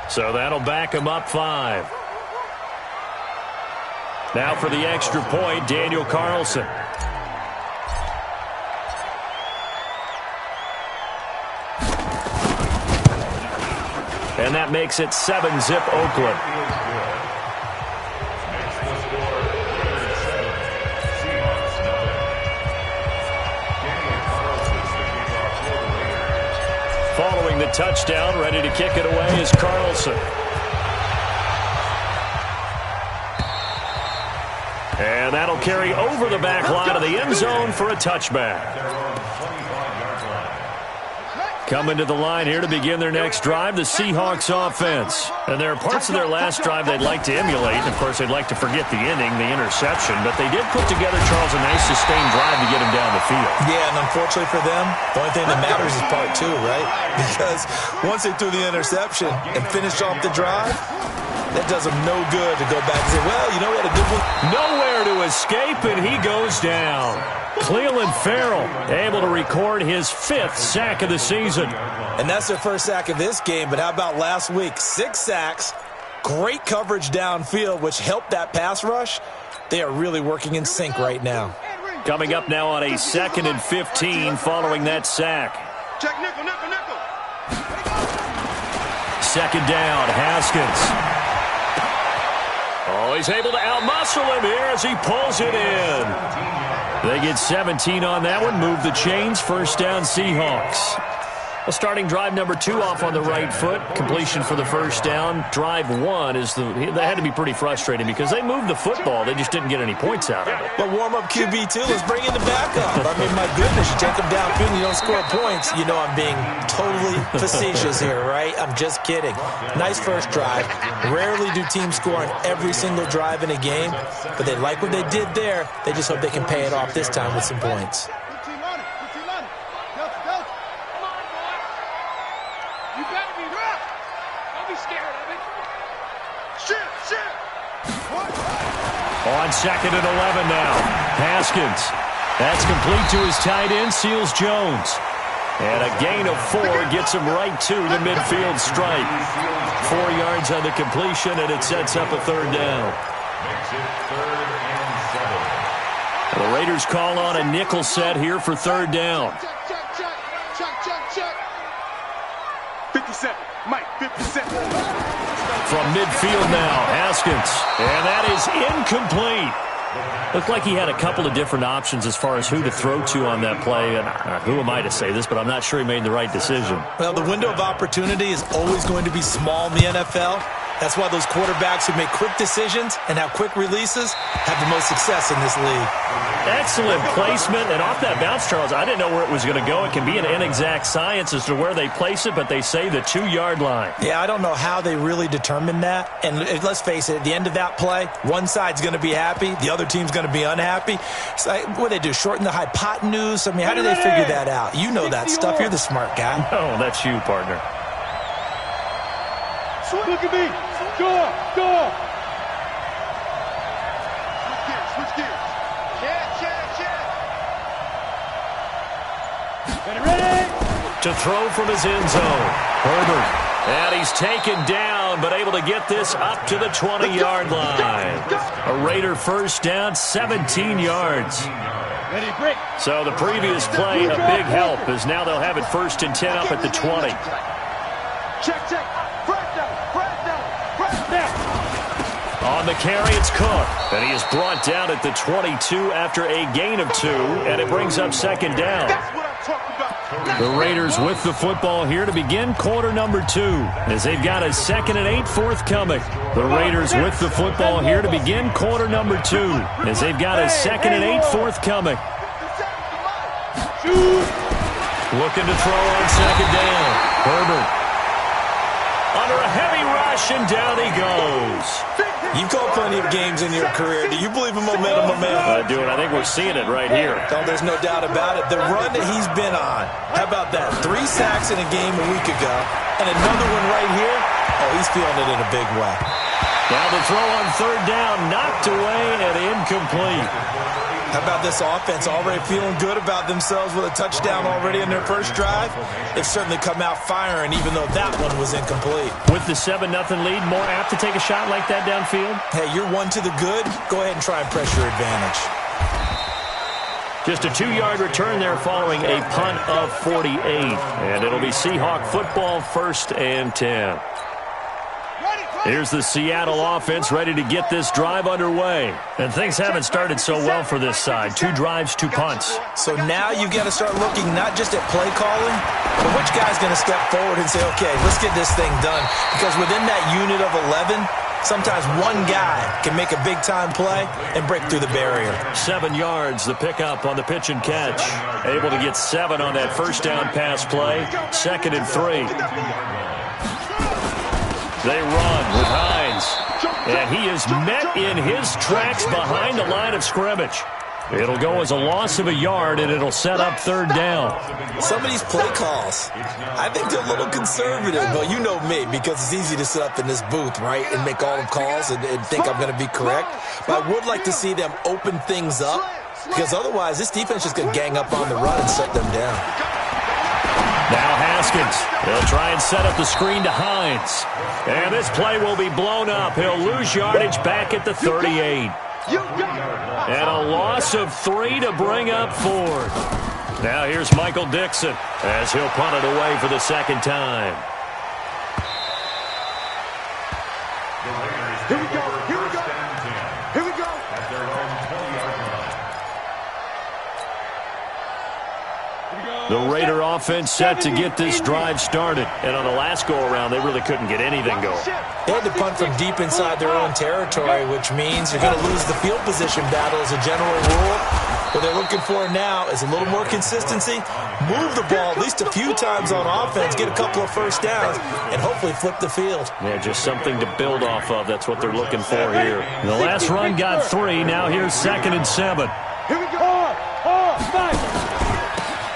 So that'll back him up 5. Now for the extra point, Daniel Carlson. And that makes it 7-zip Oakland. Following the touchdown, ready to kick it away is Carlson. And that'll carry over the back line of the end zone for a touchback. Coming to the line here to begin their next drive, the Seahawks offense. And there are parts of their last drive they'd like to emulate. And, of course, they'd like to forget the inning, the interception. But they did put together, Charles, a nice sustained drive to get him down the field. Yeah, and unfortunately for them, the only thing that matters is part 2, right? Because once they threw the interception and finished off the drive, that does them no good to go back and say, well, you know, we had a good one. Nowhere to escape, and he goes down. Cleveland Farrell able to record his 5th sack of the season. And that's their first sack of this game, but how about last week? 6 sacks, great coverage downfield, which helped that pass rush. They are really working in sync right now. Coming up now on a 2nd and 15 following that sack. Check nickel, nickel, nickel. 2nd down, Haskins. Oh, he's able to outmuscle him here as he pulls it in. They get 17 on that one. Move the chains. 1st down, Seahawks. Well, starting drive number 2 off on the right foot. Completion for the 1st down. Drive 1 is that had to be pretty frustrating because they moved the football. They just didn't get any points out of it. But warm-up QB, too. Let's bring in the backup. I mean, my goodness, you take them downfield and you don't score points. You know I'm being totally facetious here, right? I'm just kidding. Nice first drive. Rarely do teams score on every single drive in a game, but they like what they did there. They just hope they can pay it off this time with some points. On 2nd and 11 now. Haskins. That's complete to his tight end, Seals Jones. And a gain of 4 gets him right to the midfield stripe. 4 yards on the completion, and it sets up a 3rd down. The Raiders call on a nickel set here for 3rd down. Check. 57. Mike, 57. From midfield now, Haskins. And that is incomplete. Looked like he had a couple of different options as far as who to throw to on that play. And who am I to say this, but I'm not sure he made the right decision. Well, the window of opportunity is always going to be small in the NFL. That's why those quarterbacks who make quick decisions and have quick releases have the most success in this league. Excellent placement. And off that bounce, Charles, I didn't know where it was going to go. It can be an inexact science as to where they place it, but they say the 2-yard line. Yeah, I don't know how they really determine that. And let's face it, at the end of that play, one side's going to be happy, the other team's going to be unhappy. It's like, what do they do, shorten the hypotenuse? I mean, how do they figure that out? You know that stuff. You're the smart guy. No, that's you, partner. Look at me. Go. Switch gears. Check. Ready? To throw from his end zone. Herbert. And he's taken down, but able to get this up to the 20-yard line. A Raider 1st down, 17 yards. Ready, break. So the previous play, a big help, as now they'll have it 1st and 10 up at the 20. Check. On the carry, it's Cook. And he is brought down at the 22 after a gain of 2, and it brings up 2nd down. That's what I'm talking about. The Raiders with the football here to begin quarter number 2, as they've got a 2nd and 8 forthcoming. The Raiders with the football here to begin quarter number 2, as they've got a 2nd and 8 forthcoming. Looking to throw on 2nd down. Herbert. Under a heavy rush, and down he goes. You've called plenty of games in your career. Do you believe in momentum? I do, and I think we're seeing it right here. Oh, there's no doubt about it. The run that he's been on. How about that? 3 sacks in a game a week ago, and another one right here. Oh, he's feeling it in a big way. Now the throw on 3rd down, knocked away and incomplete. How about this offense already feeling good about themselves with a touchdown already in their first drive? They've certainly come out firing, even though that one was incomplete. With the 7-0 lead, more apt to take a shot like that downfield? Hey, you're one to the good. Go ahead and try and press your advantage. Just a 2-yard return there following a punt of 48. And it'll be Seahawk football, 1st and 10. Here's the Seattle offense ready to get this drive underway. And things haven't started so well for this side. 2 drives, 2 punts. So now you've got to start looking not just at play calling, but which guy's going to step forward and say, okay, let's get this thing done. Because within that unit of 11, sometimes one guy can make a big-time play and break through the barrier. 7 yards, the pickup on the pitch and catch. Able to get 7 on that first down pass play. 2nd and 3. They run with Hines. And he is met in his tracks behind the line of scrimmage. It'll go as a loss of a yard, and it'll set up 3rd down. Some of these play calls, I think they're a little conservative. But you know me, because it's easy to sit up in this booth, right, and make all the calls and think I'm going to be correct. But I would like to see them open things up, because otherwise this defense is going to gang up on the run and shut them down. Now Haskins. They'll try and set up the screen to Hines. And this play will be blown up. He'll lose yardage back at the 38. And a loss of 3 to bring up 4th. Now here's Michael Dixon as he'll punt it away for the 2nd time. Here we go. Here we go. Here we go. The Raider offense set to get this drive started. And on the last go-around, they really couldn't get anything going. They had to punt from deep inside their own territory, which means you're going to lose the field position battle as a general rule. What they're looking for now is a little more consistency. Move the ball at least a few times on offense, get a couple of first downs, and hopefully flip the field. Yeah, just something to build off of. That's what they're looking for here. The last run got 3. Now here's 2nd and 7. Here we go.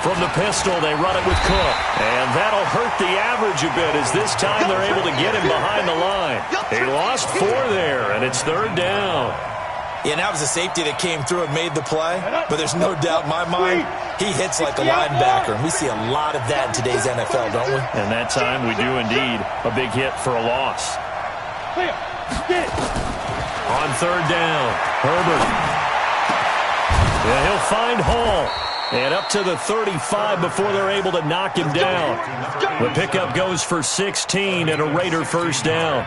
From the pistol, they run it with Cook. And that'll hurt the average a bit as this time they're able to get him behind the line. He lost 4 there, and it's 3rd down. Yeah, and that was a safety that came through and made the play. But there's no doubt in my mind, he hits like a linebacker. And we see a lot of that in today's NFL, don't we? And that time we do indeed. A big hit for a loss. On 3rd down, Herbert. Yeah, he'll find Hall. And up to the 35 before they're able to knock him down. The pickup goes for 16 and a Raider 1st down.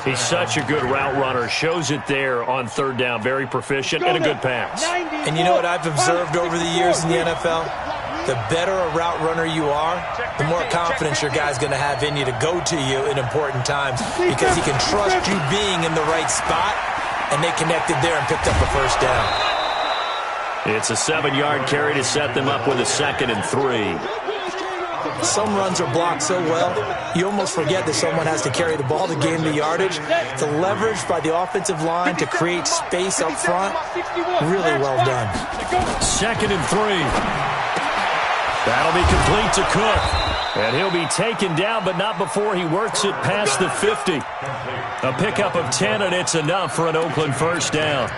He's such a good route runner. Shows it there on 3rd down. Very proficient and a good pass. And you know what I've observed over the years in the NFL? The better a route runner you are, the more confidence your guy's going to have in you to go to you in important times, because he can trust you being in the right spot, and they connected there and picked up a 1st down. It's a 7-yard carry to set them up with a 2nd and 3. Some runs are blocked so well, you almost forget that someone has to carry the ball to gain the yardage. The leverage by the offensive line to create space up front, really well done. 2nd and 3. That'll be complete to Cook. And he'll be taken down, but not before he works it past the 50. A pickup of 10, and it's enough for an Oakland 1st down.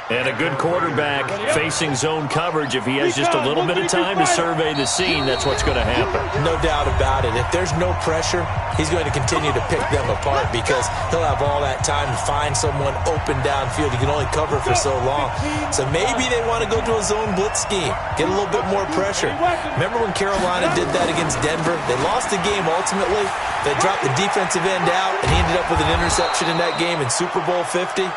And a good quarterback facing zone coverage. If he has just a little bit of time to survey the scene, that's what's going to happen. No doubt about it. If there's no pressure, he's going to continue to pick them apart, because he'll have all that time to find someone open downfield. He can only cover for so long. So maybe they want to go to a zone blitz scheme, get a little bit more pressure. Remember when Carolina did that against Denver? They lost the game ultimately. They dropped the defensive end out, and he ended up with an interception in that game in Super Bowl 50.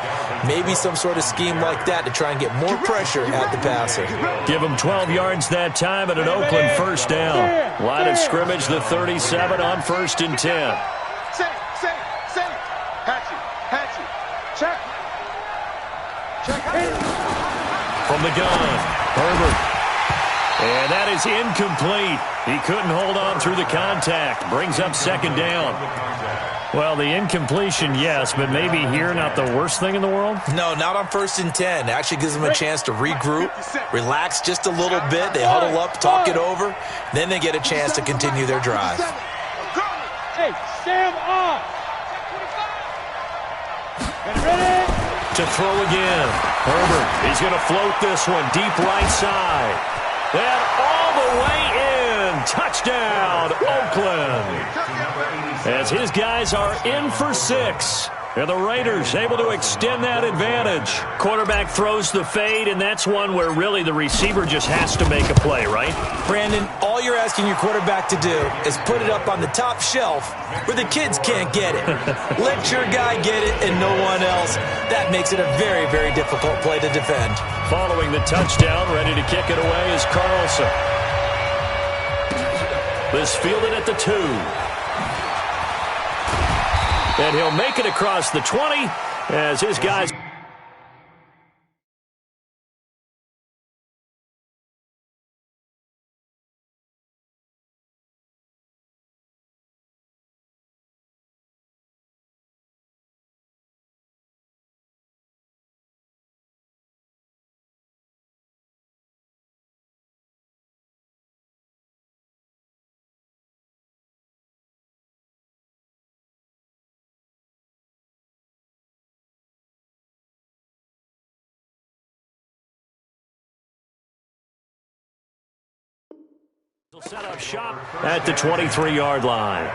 Maybe some sort of scheme like that to try and get more pressure at the passer. Give him 12 yards that time and an Oakland 1st down. Line of scrimmage, the 37 on 1st and 10. From the gun, Herbert. And that is incomplete. He couldn't hold on through the contact. Brings up 2nd down. Well, the incompletion, yes, but maybe here not the worst thing in the world? No, not on 1st and 10. It actually gives them a chance to regroup, relax just a little bit. They huddle up, talk it over. Then they get a chance to continue their drive. Hey, stand on. Ready? to throw again. Herbert, he's going to float this one deep right side. And all the way in. Touchdown, Oakland. As his guys are in for 6. And the Raiders able to extend that advantage. Quarterback throws the fade, and that's one where really the receiver just has to make a play, right? Brandon, all you're asking your quarterback to do is put it up on the top shelf where the kids can't get it. Let your guy get it and no one else. That makes it a very, very difficult play to defend. Following the touchdown, ready to kick it away is Carlson. This fielded at the 2. And he'll make it across the 20 as his guys... He'll set up shop at the 23-yard line.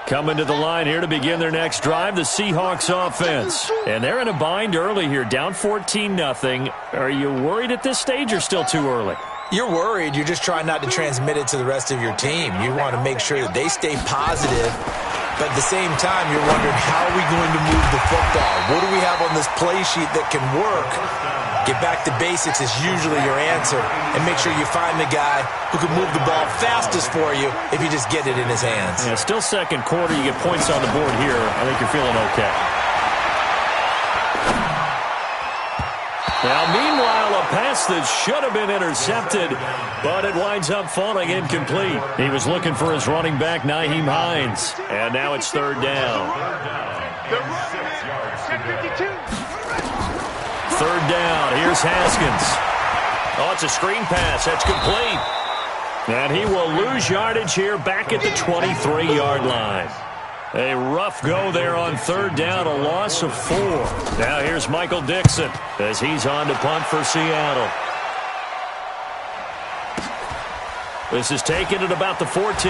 Coming to the line here to begin their next drive, the Seahawks offense. And they're in a bind early here, down 14-0. Are you worried at this stage or still too early? You're worried. You're just trying not to transmit it to the rest of your team. You want to make sure that they stay positive. But at the same time, you're wondering, how are we going to move the football? What do we have on this play sheet that can work? Get back to basics is usually your answer. And make sure you find the guy who can move the ball fastest for you if you just get it in his hands. Yeah, still second quarter. You get points on the board here. I think you're feeling okay. Now, meanwhile, a pass that should have been intercepted, but it winds up falling incomplete. He was looking for his running back, Nyheim Hines, and now it's third down. Third down, here's Haskins. Oh, it's a screen pass. That's complete. And he will lose yardage here back at the 23-yard line. A rough go there on third down, a loss of 4. Now here's Michael Dixon as he's on to punt for Seattle. This is taken at about the 14.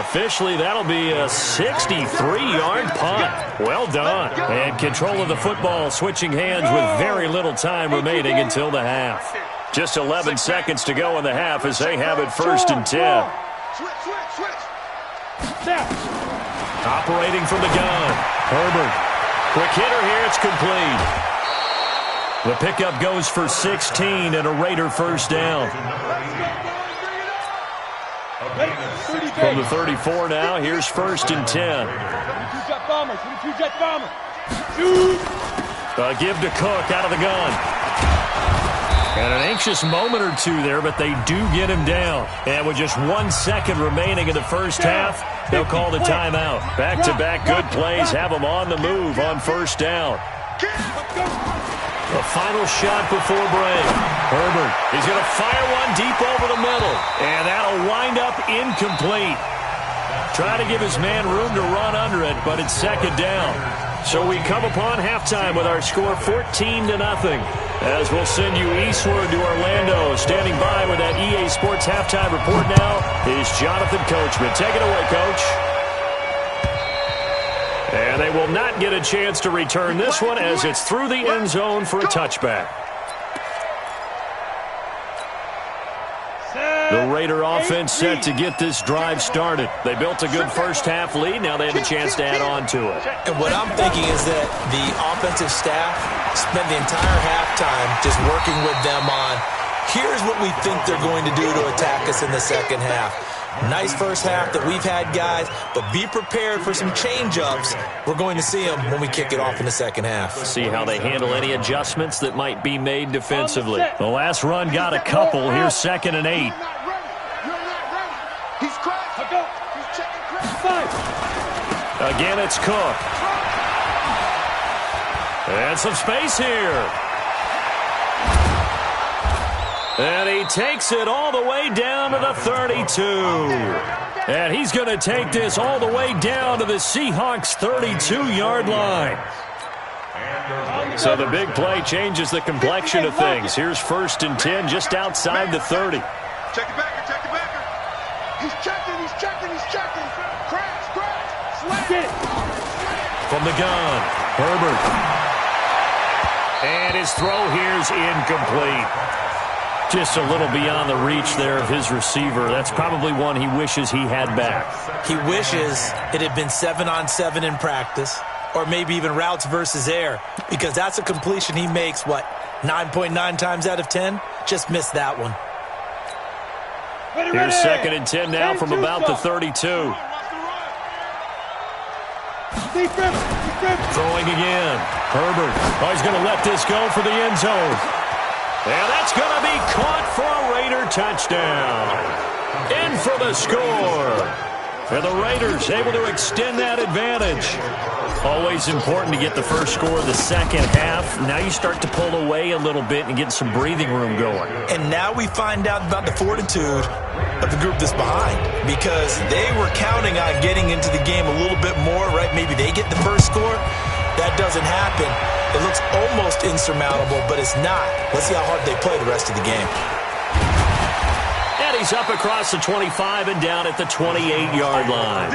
Officially, that'll be a 63-yard punt. Well done. And control of the football, switching hands with very little time remaining until the half. Just 11 seconds to go in the half as they have it 1st and 10. Operating from the gun. Herbert. Quick hitter here. It's complete. The pickup goes for 16 and a Raider first down. From the 34 now, here's 1st and 10. A give to Cook out of the gun. And an anxious moment or two there, but they do get him down. And with just 1 second remaining in the first half, they'll call the timeout. Back-to-back good plays have them on the move on first down. The final shot before break. Herbert, he's going to fire one deep over the middle. And that'll wind up incomplete. Trying to give his man room to run under it, but it's second down. So we come upon halftime with our score 14-0. As we'll send you eastward to Orlando. Standing by with that EA Sports halftime report now is Jonathan Coachman. Take it away, Coach. And they will not get a chance to return this one as it's through the end zone for a touchback. The Raider offense set to get this drive started. They built a good first half lead. Now they have a chance to add on to it. And what I'm thinking is that the offensive staff spent the entire halftime just working with them on, here's what we think they're going to do to attack us in the second half. Nice first half that we've had, guys, but be prepared for some change-ups. We're going to see them when we kick it off in the second half. See how they handle any adjustments that might be made defensively. The last run got a couple. Here's 2nd and 8. Again, it's Cook. And some space here. And he takes it all the way down to the 32. And he's going to take this all the way down to the Seahawks' 32-yard line. So the big play changes the complexion of things. Here's 1st and 10 just outside the 30. Check it back, check it back. He's checking, he's checking, he's checking. Crash, slam it. From the gun, Herbert. And his throw here's incomplete. Just a little beyond the reach there of his receiver. That's probably one he wishes he had back. He wishes it had been 7-on-7 in practice, or maybe even routes versus air, because that's a completion he makes, 9.9 times out of 10? Just missed that one. Here's 2nd and 10 now from about the 32. Throwing again. Herbert. Oh, he's going to let this go for the end zone. And that's going to be caught for a Raider touchdown. In for the score. And the Raiders able to extend that advantage. Always important to get the first score of the second half. Now you start to pull away a little bit and get some breathing room going. And now we find out about the fortitude of the group that's behind, because they were counting on getting into the game a little bit more, right? Maybe they get the first score. That doesn't happen. It looks almost insurmountable, but it's not. Let's see how hard they play the rest of the game. And he's up across the 25 and down at the 28-yard line.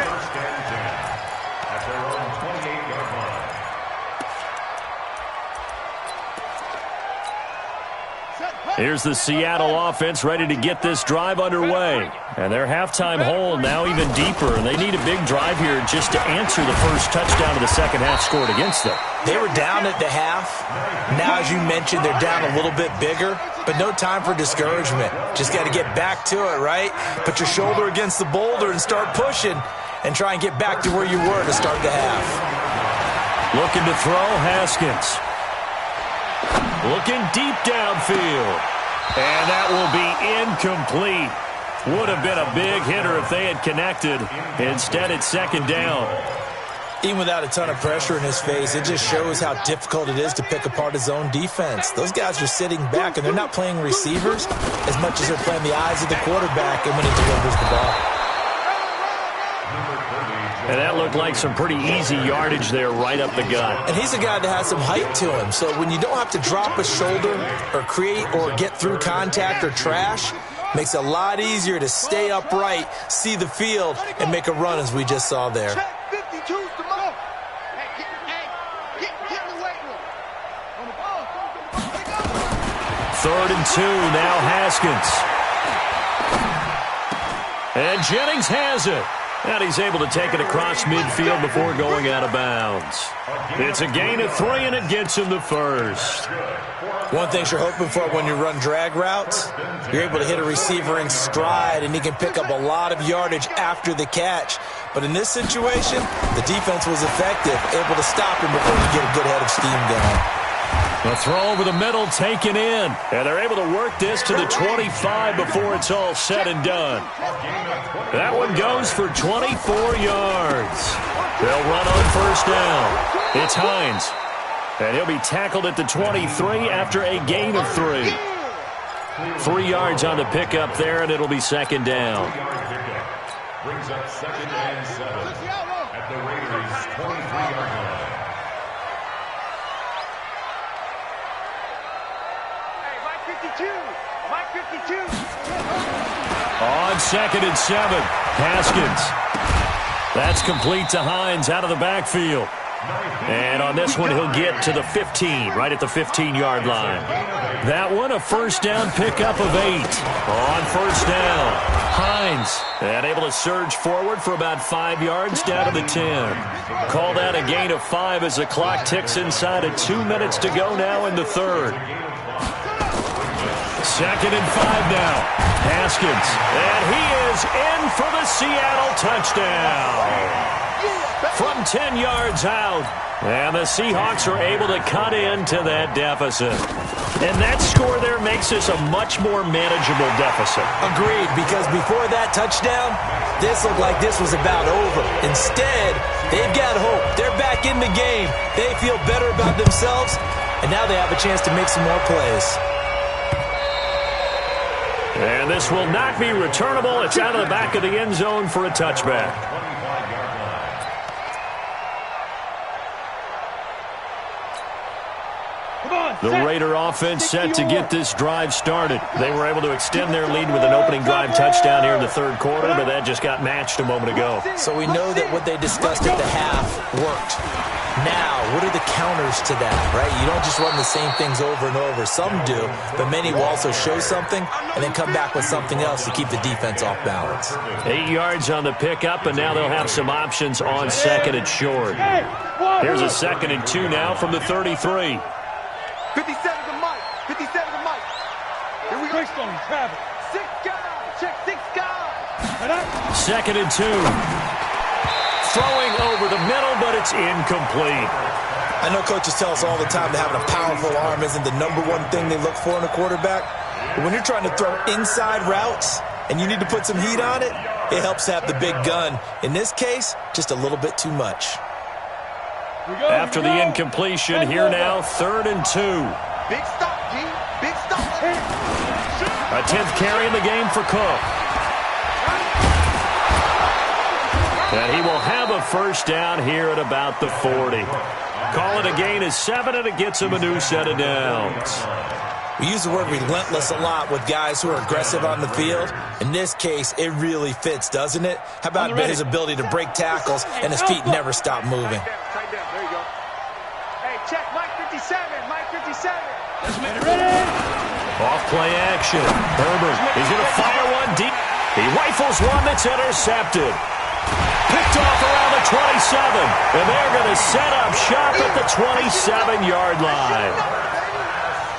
Here's the Seattle offense ready to get this drive underway. And their halftime hole now even deeper. And they need a big drive here just to answer the first touchdown of the second half scored against them. They were down at the half. Now, as you mentioned, they're down a little bit bigger. But no time for discouragement. Just got to get back to it, right? Put your shoulder against the boulder and start pushing. And try and get back to where you were to start the half. Looking to throw, Haskins. Looking deep downfield. And that will be incomplete. Would have been a big hitter if they had connected. Instead, it's 2nd down. Even without a ton of pressure in his face, it just shows how difficult it is to pick apart his own defense. Those guys are sitting back, and they're not playing receivers as much as they're playing the eyes of the quarterback and when he delivers the ball. And that looked like some pretty easy yardage there right up the gut. And he's a guy that has some height to him. So when you don't have to drop a shoulder or create or get through contact or trash, makes it a lot easier to stay upright, see the field, and make a run as we just saw there. 3rd and 2, now Haskins. And Jennings has it. And he's able to take it across midfield before going out of bounds. It's a gain of 3, and it gets him the first. One thing you're hoping for when you run drag routes, you're able to hit a receiver in stride, and he can pick up a lot of yardage after the catch. But in this situation, the defense was effective, able to stop him before he get a good head of steam going. A throw over the middle taken in. And they're able to work this to the 25 before it's all said and done. That one goes for 24 yards. They'll run on 1st down. It's Hines. And he'll be tackled at the 23 after a gain of 3. 3 yards on the pickup there, and it'll be 2nd down. Brings up 2nd and 7 at the Raiders' 23-yard line. On 2nd and 7, Haskins. That's complete to Hines out of the backfield. And on this one, he'll get to the 15, right at the 15-yard line. That one, a 1st down pickup of 8. On 1st down, Hines. And able to surge forward for about 5 yards down to the 10. Call that a gain of 5 as the clock ticks inside of 2 minutes to go now in the 3rd. 2nd and 5 now. Haskins. And he is in for the Seattle touchdown. From 10 yards out. And the Seahawks are able to cut into that deficit. And that score there makes this a much more manageable deficit. Agreed, because before that touchdown, this looked like this was about over. Instead, they've got hope. They're back in the game. They feel better about themselves, and now they have a chance to make some more plays. And this will not be returnable. It's out of the back of the end zone for a touchback. The Raider offense set to get this drive started. They were able to extend their lead with an opening drive touchdown here in the third quarter, but that just got matched a moment ago. So we know that what they discussed at the half worked. Now, what are the counters to that, right? You don't just run the same things over and over. Some do, but many will also show something and then come back with something else to keep the defense off balance. 8 yards on the pickup, and now they'll have some options on second and short. Here's a 2nd and 2 now from the 33. 57 to Mike. 57 to Mike. Here we go. Travel. 6 guys. Check 6 guys. 2nd and 2. Throwing over the middle, but it's incomplete. I know coaches tell us all the time that having a powerful arm isn't the number one thing they look for in a quarterback. But when you're trying to throw inside routes and you need to put some heat on it, it helps to have the big gun. In this case, just a little bit too much. After the incompletion, here now, 3rd and 2. Big stop, G. Big stop. A 10th carry in the game for Cook. And he will have a first down here at about the 40. Call it a gain of 7, and it gets him a new set of downs. We use the word relentless a lot with guys who are aggressive on the field. In this case, it really fits, doesn't it? How about his ability to break tackles and his feet never stop moving? Tight down. There you go. Hey, check Mike 57. Mike 57. Off play action. Herbert is going to fire one deep. He rifles one that's intercepted. Picked off around the 27. And they're going to set up shop at the 27-yard line.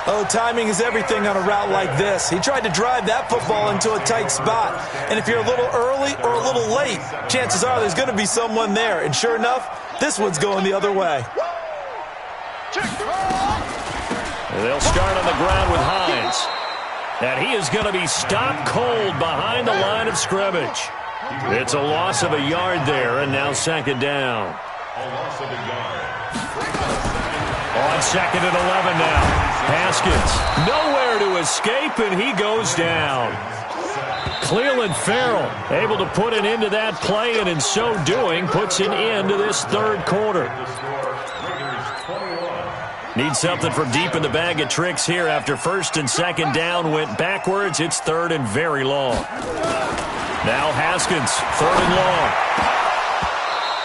Oh, timing is everything on a route like this. He tried to drive that football into a tight spot. And if you're a little early or a little late, chances are there's going to be someone there. And sure enough, this one's going the other way. They'll start on the ground with Hines. And he is going to be stopped cold behind the line of scrimmage. It's a loss of a yard there, and now 2nd down. On 2nd and 11 now. Haskins, nowhere to escape, and he goes down. Cleveland Farrell able to put an end to that play, and in so doing, puts an end to this third quarter. Need something from deep in the bag of tricks here after 1st and 2nd down went backwards. It's 3rd and very long. Now Haskins, 3rd and long.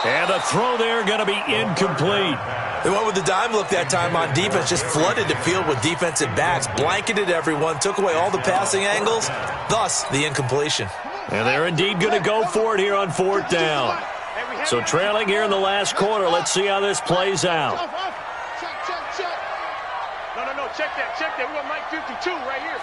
And the throw there going to be incomplete. They went with the dime look that time on defense, just flooded the field with defensive backs, blanketed everyone, took away all the passing angles, thus the incompletion. And they're indeed going to go for it here on 4th down. So trailing here in the last quarter, let's see how this plays out. Check. No. Check that. We got Mike 52 right here.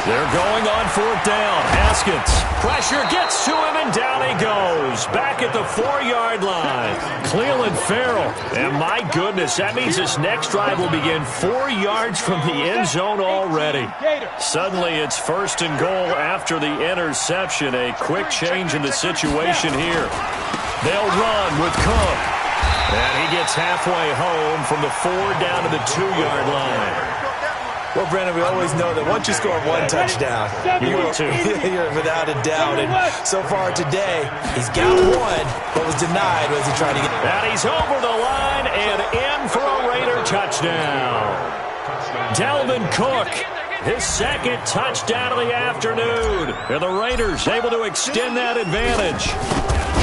They're going on 4th down. Haskins. Pressure gets to him, and down he goes. Back at the 4-yard line. Cleveland Farrell. And my goodness, that means this next drive will begin 4 yards from the end zone already. Suddenly it's 1st and goal after the interception. A quick change in the situation here. They'll run with Cook. And he gets halfway home from the 4 down to the 2-yard line. Well, Brandon, we always know that once you score one touchdown, you're without a doubt. And so far today, he's got one, but was denied as he tried to get. And he's over the line and in for a Raider touchdown. Dalvin Cook, his 2nd touchdown of the afternoon. And the Raiders able to extend that advantage.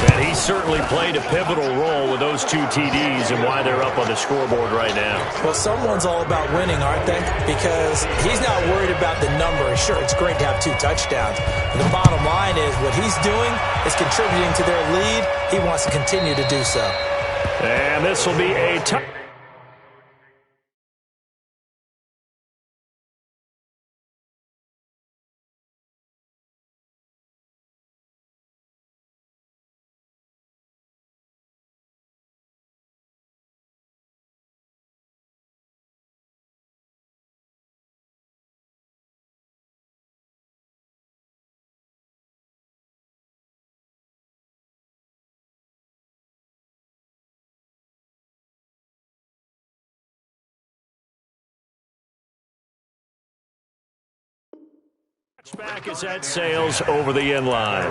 And he certainly played a pivotal role with those 2 TDs and why they're up on the scoreboard right now. Well, someone's all about winning, aren't they? Because he's not worried about the number. Sure, it's great to have 2 touchdowns. But the bottom line is what he's doing is contributing to their lead. He wants to continue to do so. And this will be a Back as that sails over the end line.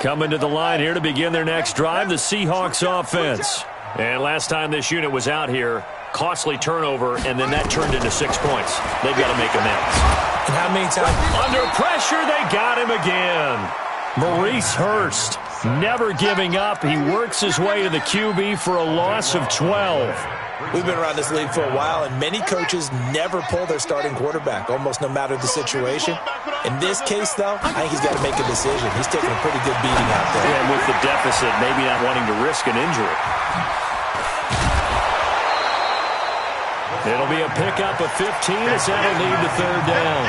Coming to the line here to begin their next drive, the Seahawks offense. And last time this unit was out here, costly turnover, and then that turned into 6 points. They've got to make amends. And how many times? Under pressure, they got him again. Maurice Hurst, never giving up. He works his way to the QB for a loss of 12. We've been around this league for a while, and many coaches never pull their starting quarterback, almost no matter the situation. In this case, though, I think he's got to make a decision. He's taking a pretty good beating out there. Yeah, and with the deficit, maybe not wanting to risk an injury. It'll be a pickup of 15 as that'll lead to third down.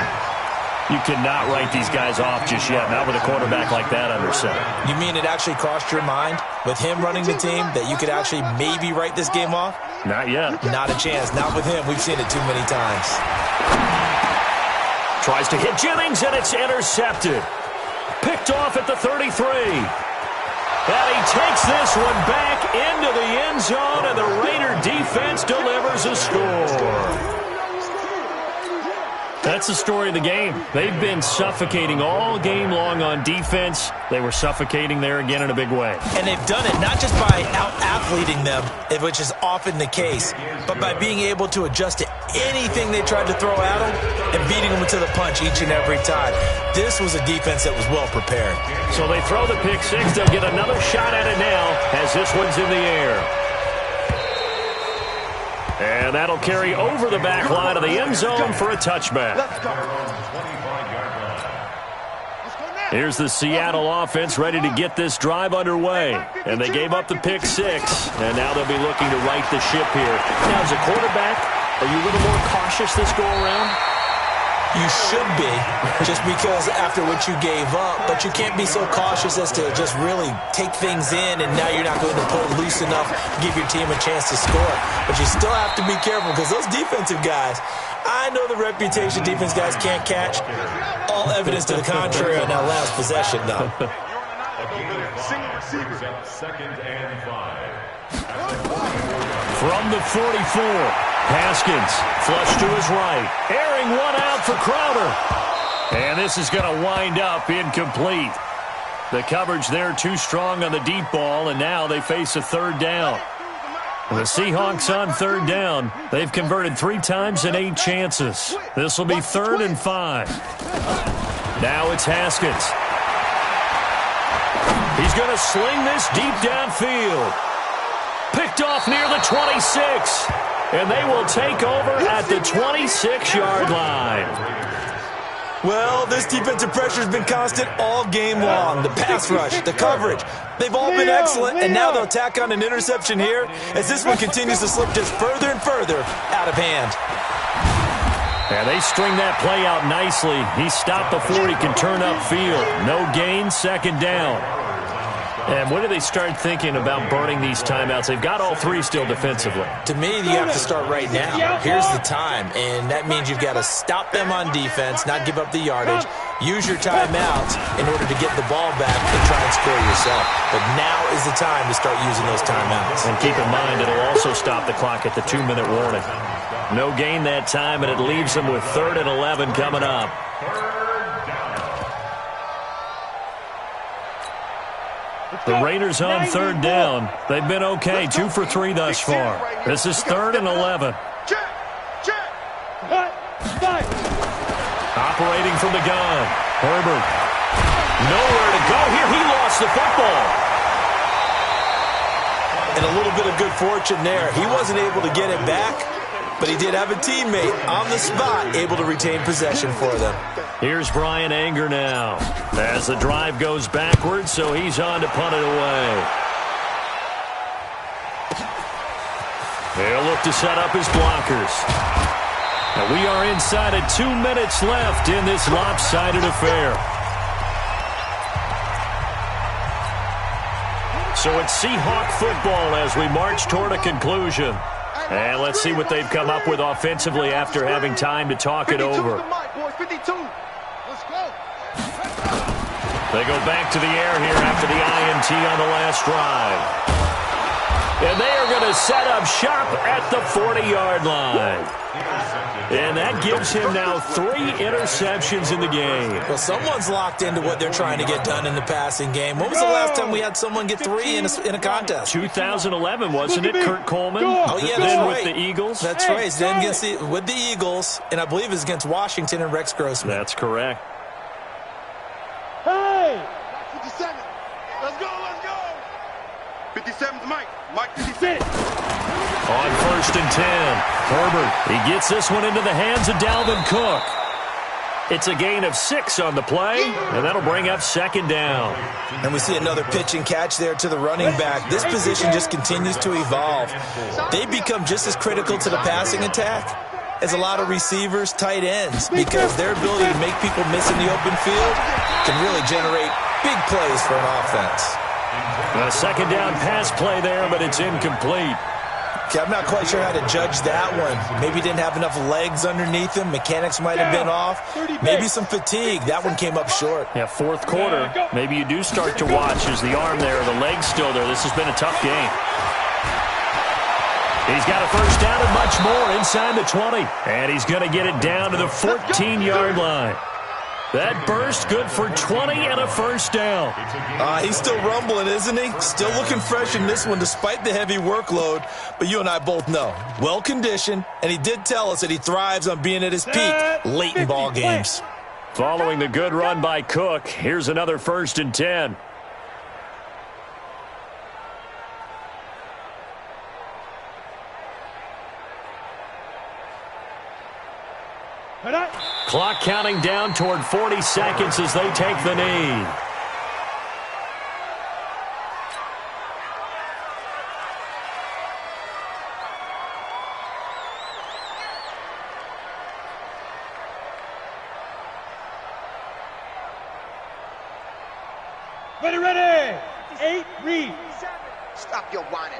You cannot write these guys off just yet, not with a quarterback like that under center. You mean it actually crossed your mind with him running the team that you could actually maybe write this game off? Not yet. Not a chance. Not with him. We've seen it too many times. Tries to hit Jennings, and it's intercepted. Picked off at the 33. And he takes this one back into the end zone, and the Raider defense delivers a score. That's the story of the game. They've been suffocating all game long on defense. They were suffocating there again in a big way. And they've done it not just by out-athleting them, which is often the case, but by being able to adjust to anything they tried to throw at them and beating them to the punch each and every time. This was a defense that was well prepared. So they throw the pick six. They'll get another shot at it now as this one's in the air. And that'll carry over the back line of the end zone for a touchback. Here's the Seattle offense ready to get this drive underway. And they gave up the pick six, and now they'll be looking to right the ship here. Now, as a quarterback, are you a little more cautious this go-around? You should be, just because after what you gave up, but you can't be so cautious as to just really take things in, and now you're not going to pull loose enough to give your team a chance to score. But you still have to be careful, because those defensive guys, I know the reputation defense guys can't catch. All evidence to the contrary on that last possession, though. Second and 5. From the 44, Haskins flush to his right, airing one out for Crowder. And this is going to wind up incomplete. The coverage there too strong on the deep ball, and now they face a third down. The Seahawks on third down. They've converted 3 times in 8 chances. This will be 3rd and 5. Now it's Haskins. He's going to sling this deep downfield. Picked off near the 26. And they will take over at the 26-yard line. Well, this defensive pressure has been constant all game long. The pass rush, the coverage, they've all been excellent, and now they'll tack on an interception here as this one continues to slip just further and further out of hand. And they string that play out nicely. He stopped before he can turn upfield. No gain, 2nd down. And when do they start thinking about burning these timeouts? They've got all 3 still defensively. To me, you have to start right now. Here's the time, and that means you've got to stop them on defense, not give up the yardage, use your timeouts in order to get the ball back and try and score yourself. But now is the time to start using those timeouts. And keep in mind, it'll also stop the clock at the 2-minute warning. No gain that time, and it leaves them with 3rd and 11 coming up. The Raiders on 3rd down. They've been okay, 2 for 3 thus far. This is 3rd and 11. Operating from the gun. Herbert. Nowhere to go here. He lost the football. And a little bit of good fortune there. He wasn't able to get it back, but he did have a teammate on the spot able to retain possession for them. Here's Brian Anger now as the drive goes backwards, so he's on to punt it away. They'll look to set up his blockers. And we are inside of 2 minutes left in this lopsided affair. So it's Seahawk football as we march toward a conclusion. And let's see what they've come up with offensively after having time to talk it over. They go back to the air here after the INT on the last drive. And they are going to set up shop at the 40-yard line. And that gives him now 3 interceptions in the game. Well, someone's locked into what they're trying to get done in the passing game. When was the last time we had someone get 3 in a contest? 2011, wasn't it, Kurt Coleman? Oh, yeah, that's then right. with the Eagles? That's right. Then with the Eagles, and I believe it was against Washington and Rex Grossman. That's correct. Hey! 57. Let's go, let's go! 57's Mike. Mike 57. On 1st and 10, Herbert, he gets this one into the hands of Dalvin Cook. It's a gain of 6 on the play, and that'll bring up 2nd down. And we see another pitch and catch there to the running back. This position just continues to evolve. They become just as critical to the passing attack as a lot of receivers, tight ends, because their ability to make people miss in the open field can really generate big plays for an offense. A 2nd down pass play there, but it's incomplete. Okay, I'm not quite sure how to judge that one. Maybe didn't have enough legs underneath him. Mechanics might have been off. Maybe some fatigue. That one came up short. Yeah, 4th quarter. Maybe you do start to watch as the arm there, the leg's still there. This has been a tough game. He's got a 1st down and much more inside the 20. And he's going to get it down to the 14-yard line. That burst good for 20 and a 1st down. He's still rumbling, isn't he? Still looking fresh in this one despite the heavy workload. But you and I both know, well-conditioned, and he did tell us that he thrives on being at his peak late in ball games. Following the good run by Cook, here's another 1st and 10. Clock counting down toward 40 seconds as they take the knee. Ready. 8, read. Stop your whining.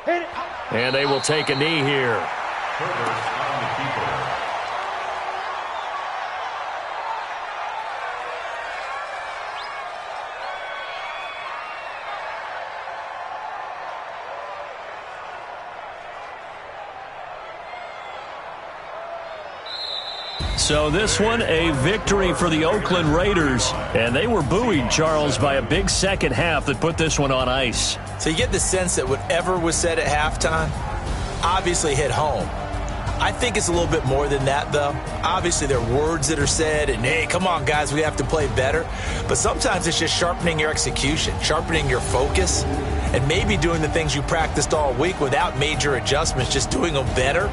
Hit it. And they will take a knee here. So this one, a victory for the Oakland Raiders. And they were buoyed, Charles, by a big second half that put this one on ice. So you get the sense that whatever was said at halftime obviously hit home. I think it's a little bit more than that, though. Obviously, there are words that are said, and, hey, come on, guys, we have to play better. But sometimes it's just sharpening your execution, sharpening your focus, and maybe doing the things you practiced all week without major adjustments, just doing them better.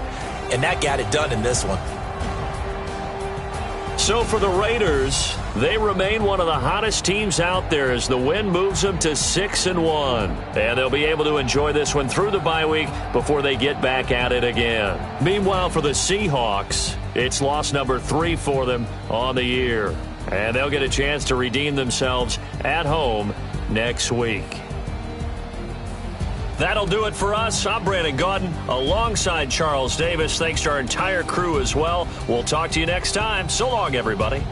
And that got it done in this one. So for the Raiders, they remain one of the hottest teams out there as the win moves them to 6-1. And they'll be able to enjoy this one through the bye week before they get back at it again. Meanwhile, for the Seahawks, it's loss number 3 for them on the year. And they'll get a chance to redeem themselves at home next week. That'll do it for us. I'm Brandon Gaudin alongside Charles Davis. Thanks to our entire crew as well. We'll talk to you next time. So long, everybody.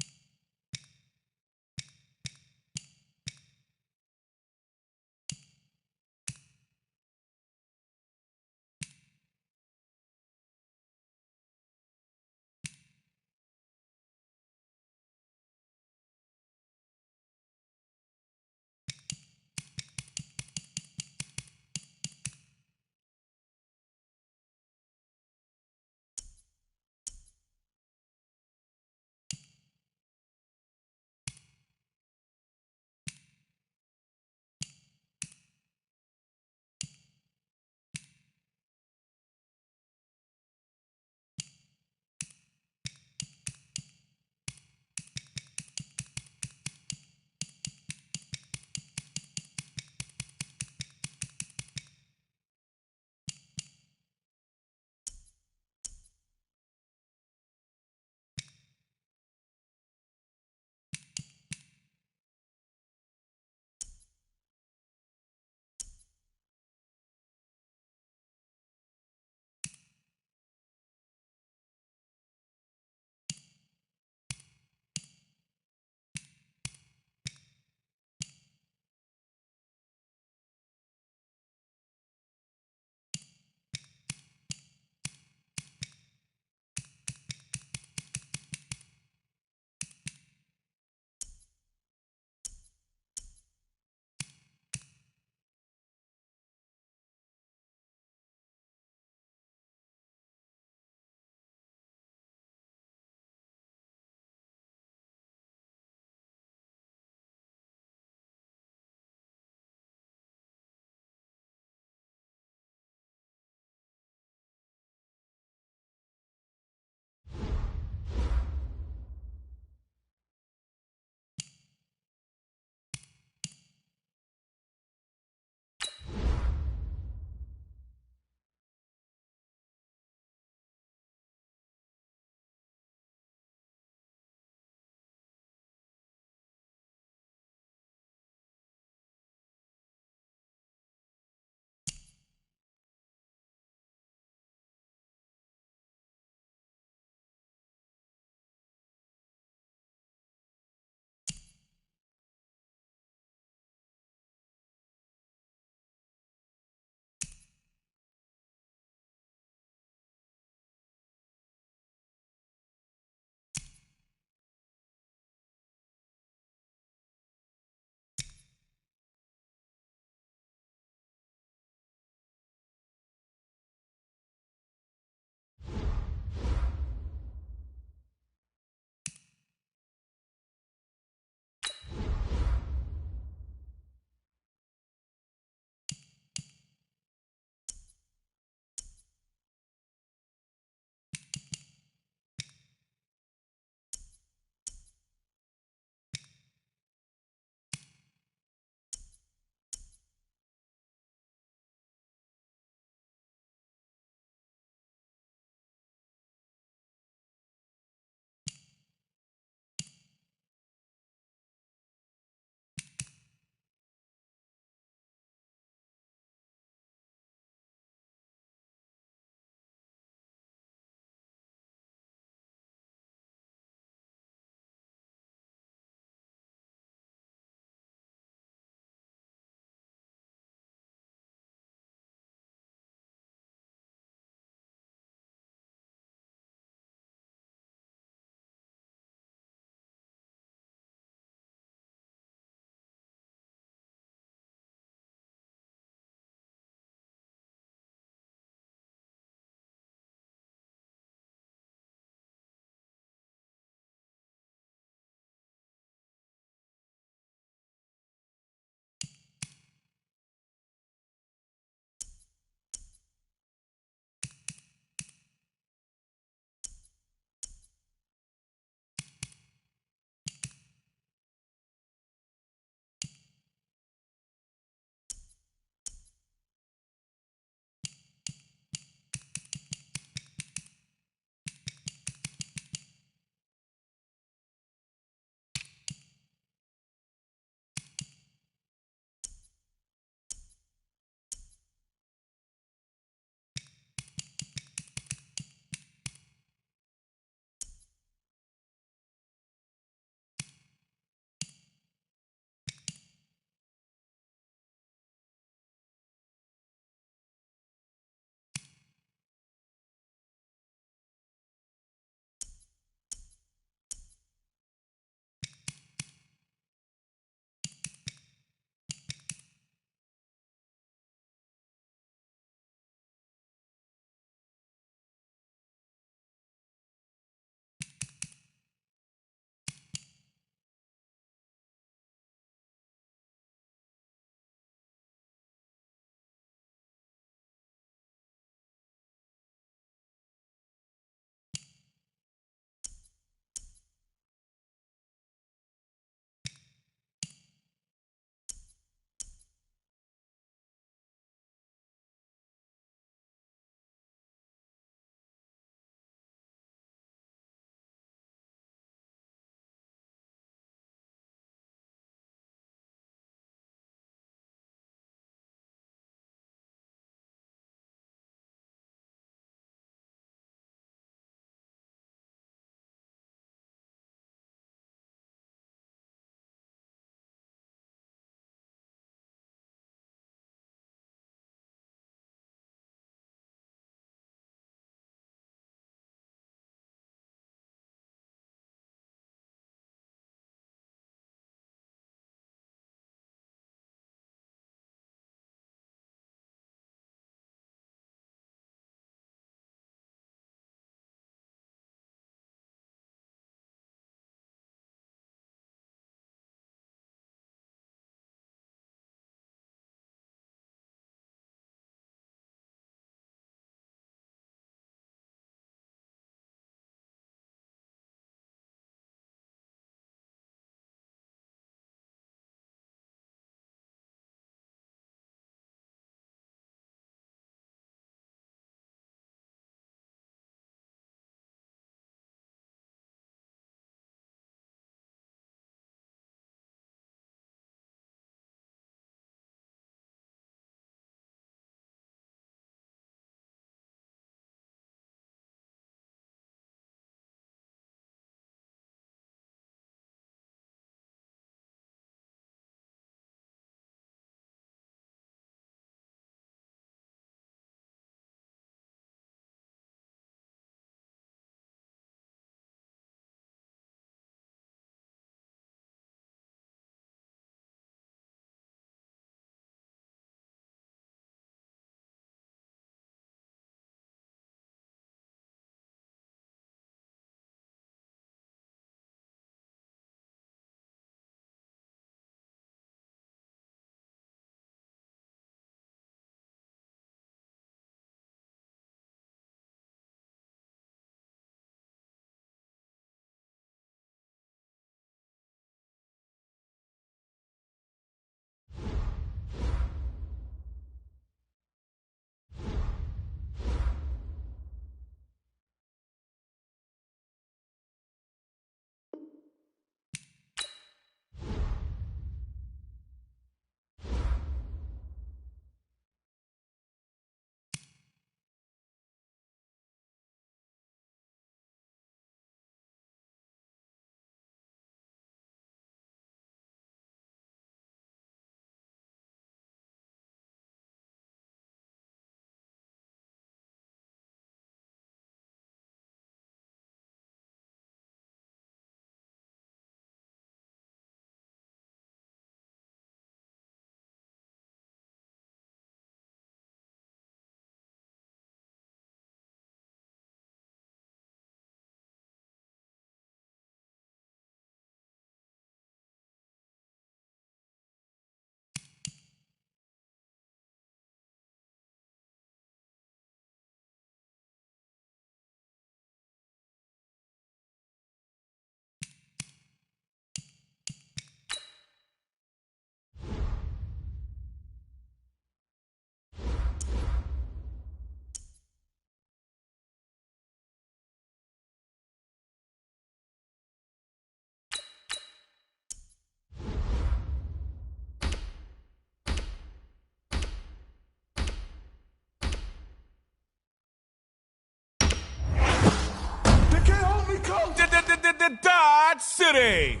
City.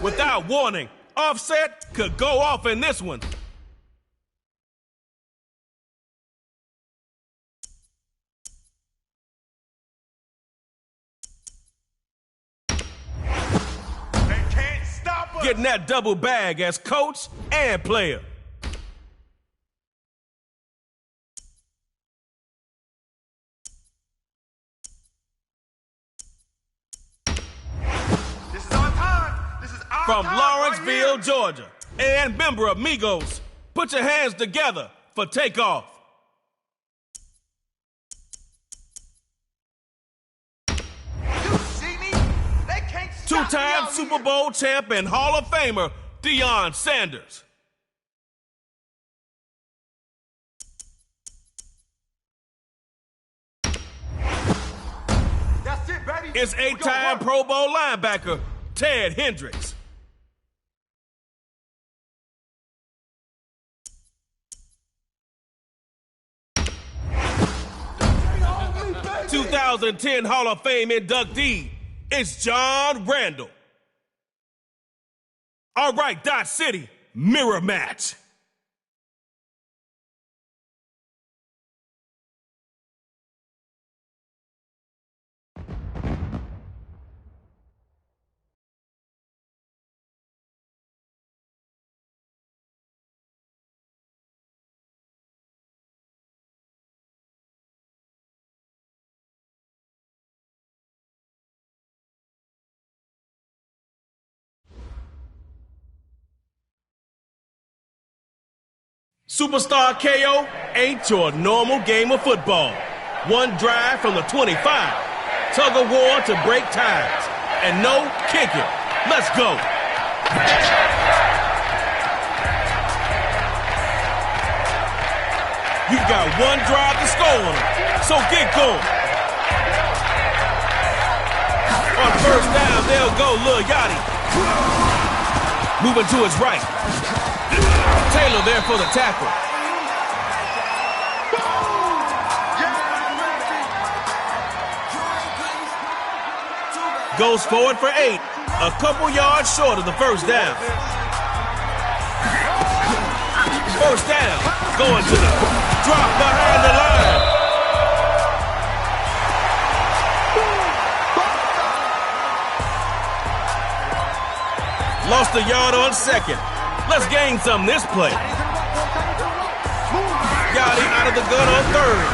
Without warning, Offset could go off in this one. Getting that double bag as coach and player. This is our time. This is our From time Lawrenceville, right Georgia, and member of Migos, put your hands together for takeoff. You see me? They can't stop me Two-time out Super here. Bowl champ and Hall of Famer, Deion Sanders. That's it, baby. It's We gonna eight-time work. Pro Bowl linebacker, Ted Hendricks. Hang on me, baby. 2010 Hall of Fame inductee, it's John Randall. All right, Dot City, mirror match. Superstar KO ain't your normal game of football. One drive from the 25. Tug of war to break ties. And no kicking. Let's go. You got one drive to score on them, so get going. On first down, they'll go Lil Yachty. Moving to his right. Taylor there for the tackle. Goes forward for 8, a couple yards short of the first down. First down, going to the drop behind the line. Lost a yard on second. Let's gain some this play. Yachty out of the gun on third.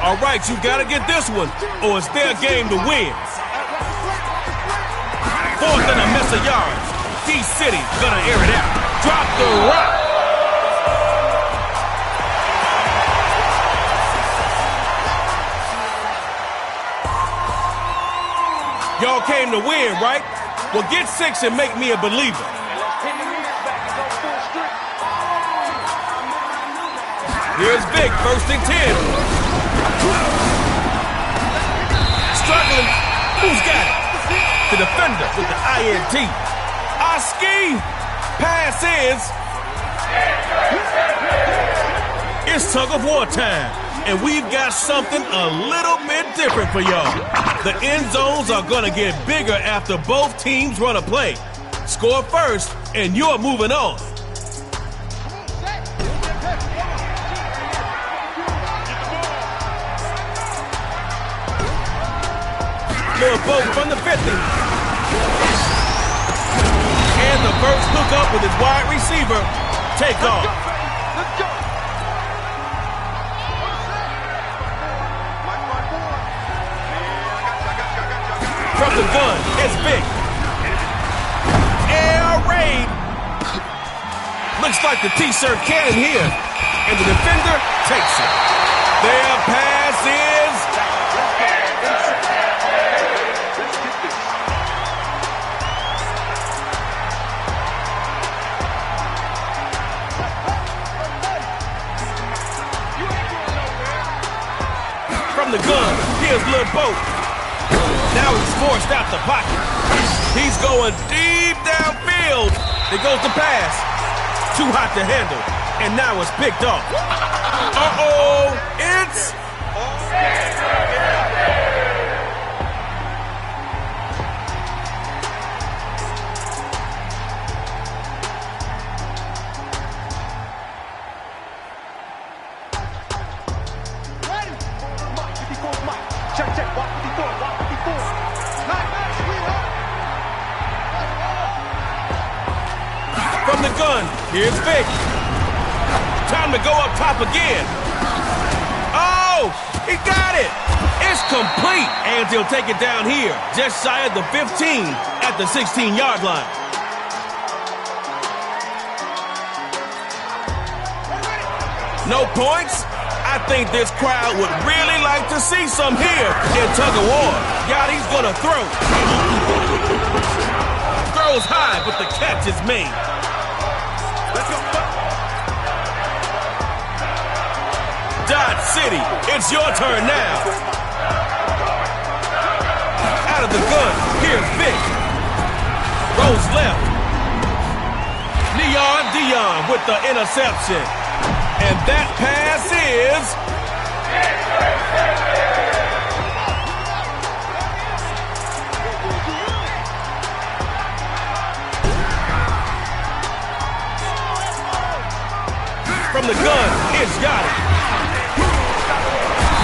All right, you gotta get this one, or it's their game to win. Fourth and a mess of yards. D-City gonna air it out. Drop the rock. Y'all came to win, right? Well, get 6 and make me a believer. Here's Vic, first and 10. Struggling. Who's got it? The defender with the INT. Oski. Pass is. It's tug of war time. And we've got something a little bit different for y'all. The end zones are going to get bigger after both teams run a play. Score first, and you're moving on. Little boat from the 50. And the first hookup with his wide receiver. Take off. Let's go. From the gun, it's Vic. Air raid. Looks like the T-shirt cannon here. And the defender takes it. Their pass is. From the gun, here's Lil Boat. Now he's forced out the pocket. He's going deep downfield. There goes the pass. Too hot to handle. And now it's picked off. Uh-oh, it's... From the gun, here's Vic. Time to go up top again. Oh, he got it. It's complete. And he'll take it down here, just shy of the 15 at the 16-yard line. No points? I think this crowd would really like to see some here in tug-of-war. Yachty's gonna throw. Throws high, but the catch is made. Dodge City, it's your turn now. Out of the gun, here's Vic. Rolls left. Dion with the interception. And that pass is... From the gun, it's Yachty.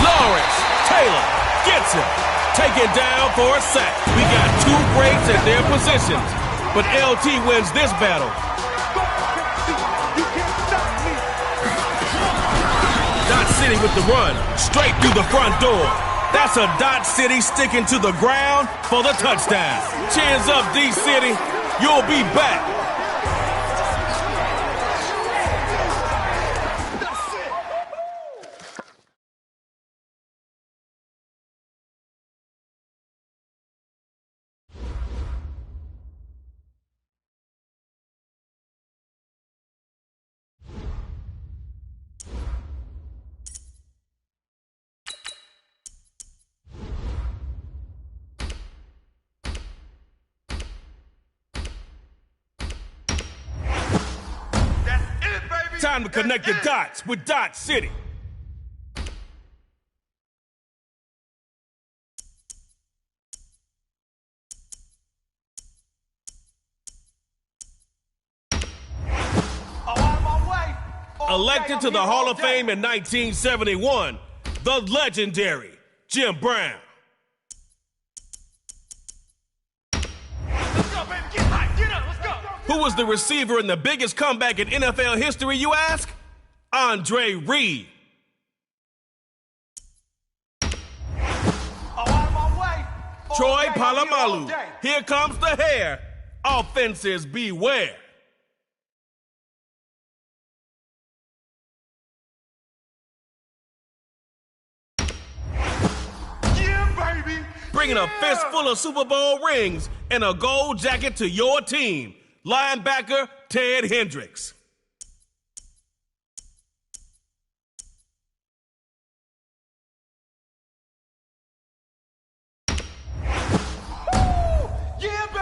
Lawrence Taylor gets him. Taken down for a sack. We got two greats at their positions, but LT wins this battle. Dot City with the run, straight through the front door. That's a Dot City sticking to the ground for the touchdown. Cheers up, D-City. You'll be back. Time to connect the dots with Dot City. Elected to the Hall of Fame in 1971, the legendary Jim Brown. Who was the receiver in the biggest comeback in NFL history, you ask? Andre Reed. Troy Polamalu. Here comes the hair. Offenses beware. Yeah, baby. Bringing a fistful of Super Bowl rings and a gold jacket to your team. Linebacker Ted Hendricks.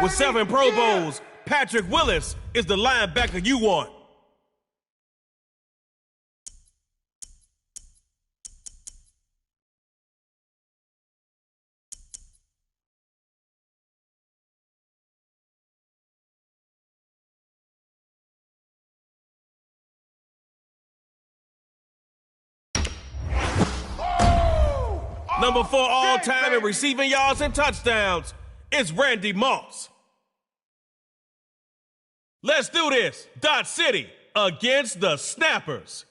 With 7 Pro Bowls, Patrick Willis is the linebacker you want. Number 4 all-time in receiving yards and touchdowns, it's Randy Moss. Let's do this. Dot City against the Snappers.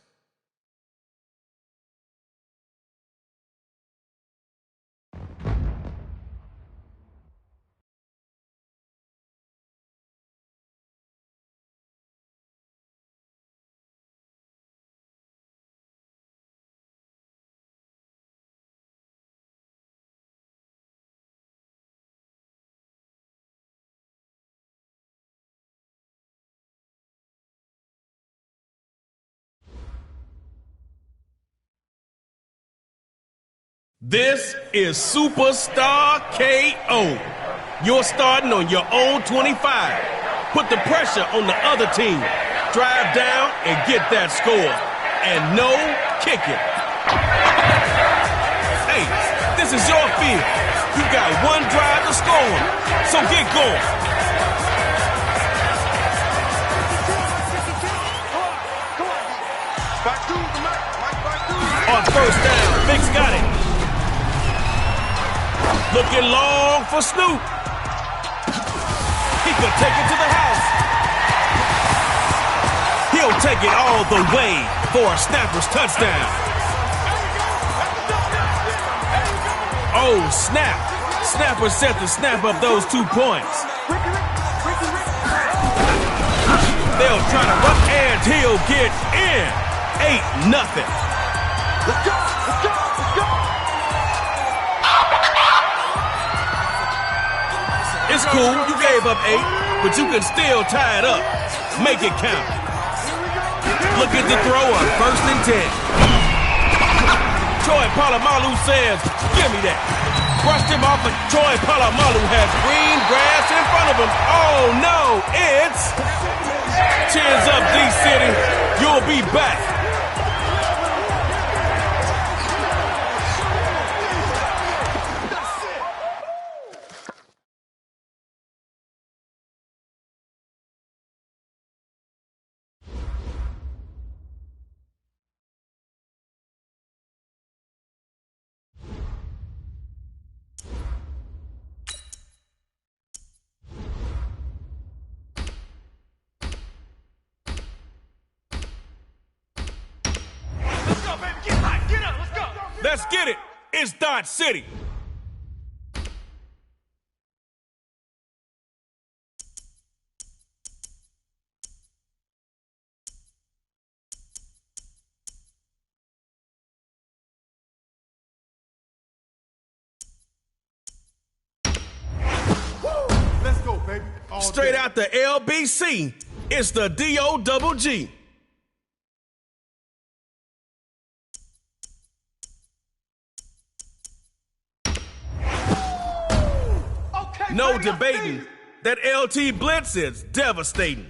This is Superstar KO. You're starting on your own 25. Put the pressure on the other team. Drive down and get that score. And no kicking. Hey, this is your field. You got one drive to score, so get going. On first down, Vic's got it. Looking long for Snoop. He could take it to the house. He'll take it all the way for a snapper's touchdown. Oh, snap. Snapper set to snap up those 2 points. They'll try to run, and he'll get in. 8-0. Let's go! Let's go! Let's go! It's cool, you gave up 8, but you can still tie it up. Make it count. Look at the throw on first and 10. Troy Polamalu says, give me that. Brushed him off, but Troy Polamalu has green grass in front of him. Oh no, it's cheers up, D-City. You'll be back. Let's get it. It's Dodge City. Let's go, baby. Straight out the LBC, it's the D-O-double-G. No debating. That LT blitz is devastating.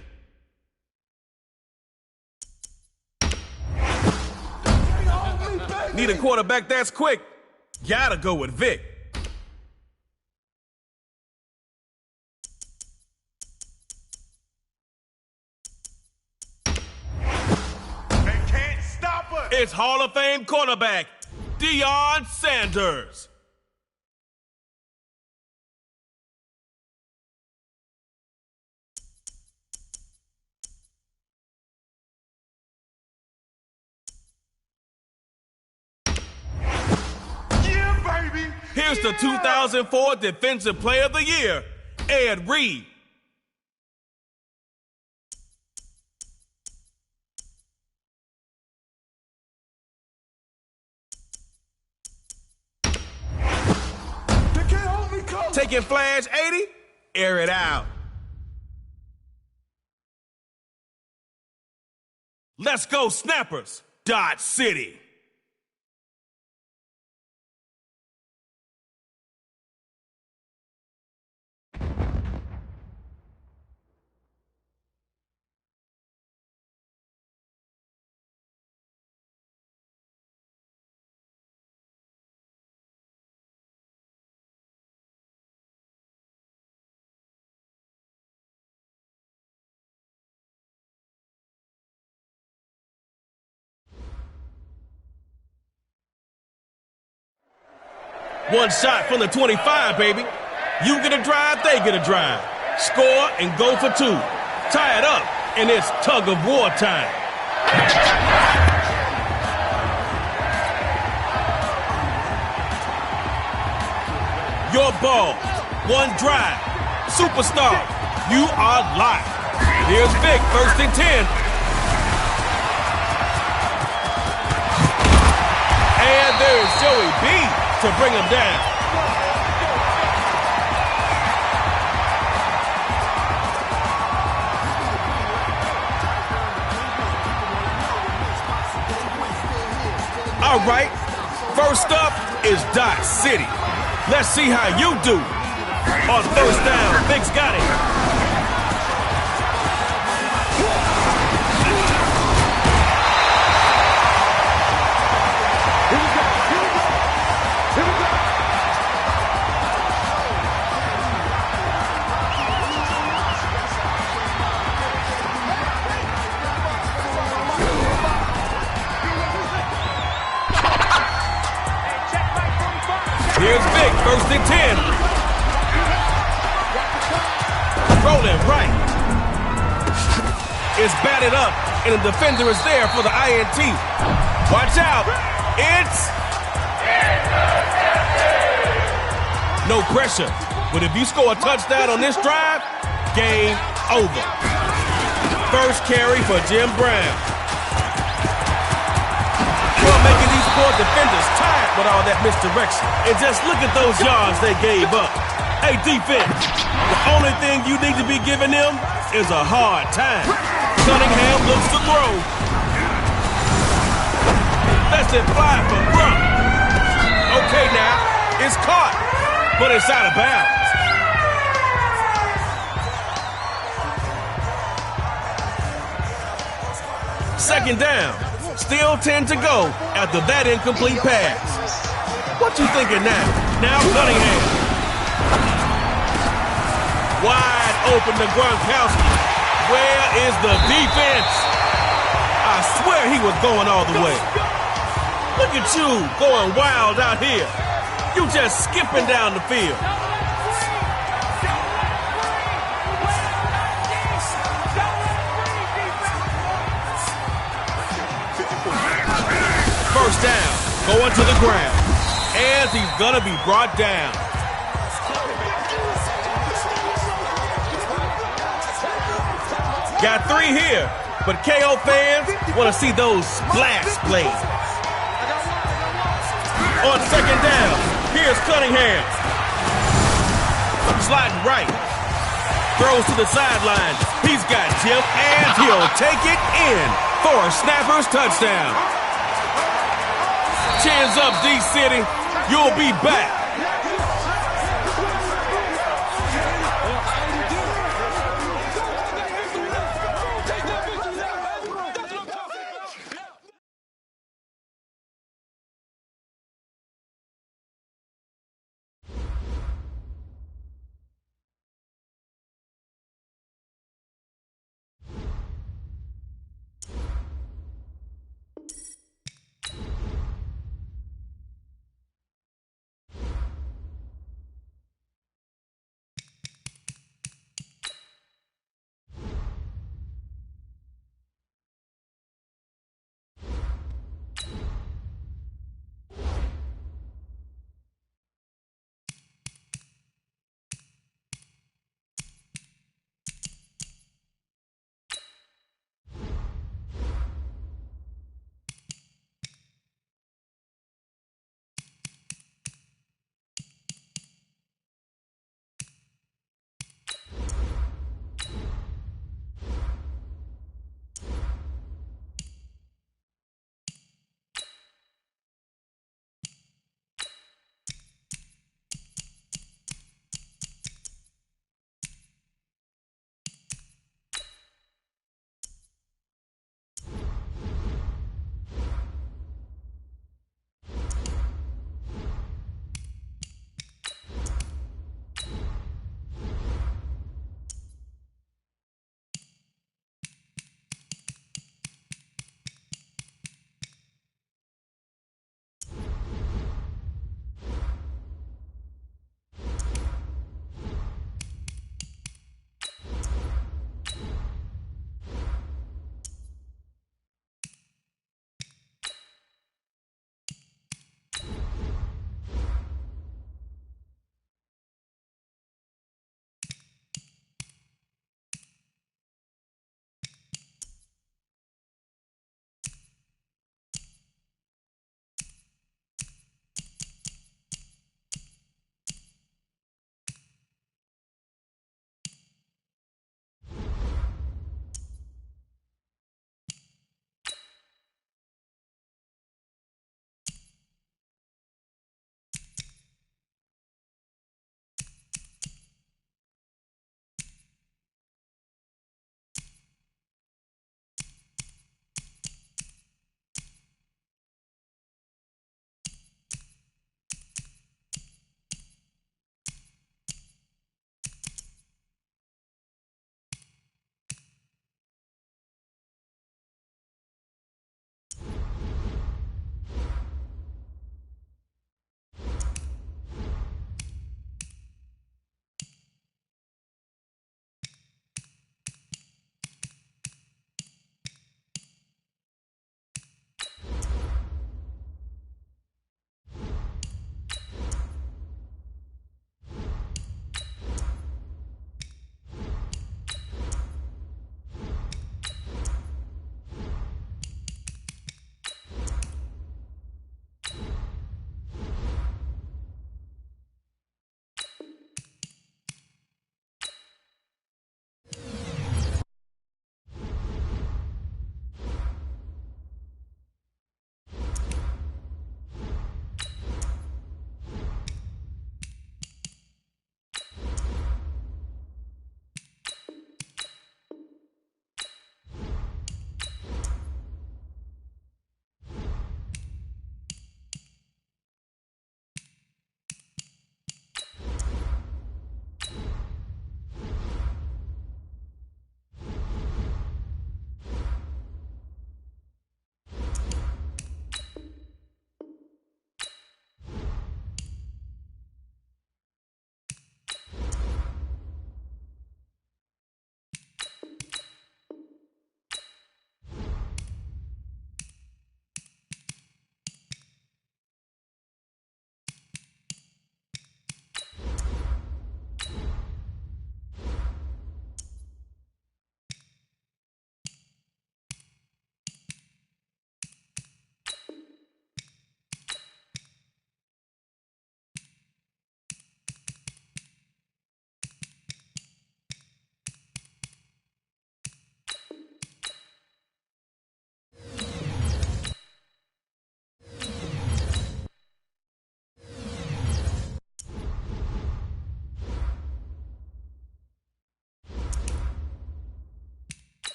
Need a quarterback that's quick. Gotta go with Vic. They can't stop us. It's Hall of Fame quarterback Deion Sanders. Here's the 2004 Defensive Player of the Year, Ed Reed. Taking flash 80, air it out. Let's go, Snappers, Dodge City. One shot from the 25, baby. You get a drive, they get a drive. Score and go for 2. Tie it up, and it's tug of war time. Your ball. One drive. Superstar, you are live. Here's Vic, first and 10. And there's Joey B to bring him down. All right, first up, is Dot City. Let's see how you do. On first down, Vick's got it. Here's Vick, 1st and 10. Rolling right. It's batted up, and the defender is there for the INT. Watch out. It's no pressure. But if you score a touchdown on this drive, game over. First carry for Jim Brown. Well, making these poor defenders tired with all that misdirection. And just look at those yards they gave up. Hey, defense, the only thing you need to be giving them is a hard time. Cunningham looks to throw. That's it, fly for Brunk. Okay, now, it's caught, but it's out of bounds. Second down. Still 10 to go after that incomplete pass. What you thinking now? Now Cunningham. Wide open to Gronkowski. Where is the defense? I swear he was going all the way. Look at you going wild out here. You just skipping down the field. First down, going to the ground, as he's going to be brought down. Got 3 here, but KO fans want to see those splash plays. On second down, here's Cunningham. Sliding right, throws to the sideline. He's got Jim, and he'll take it in for a Snappers touchdown. Chins up, D-City. You'll be back.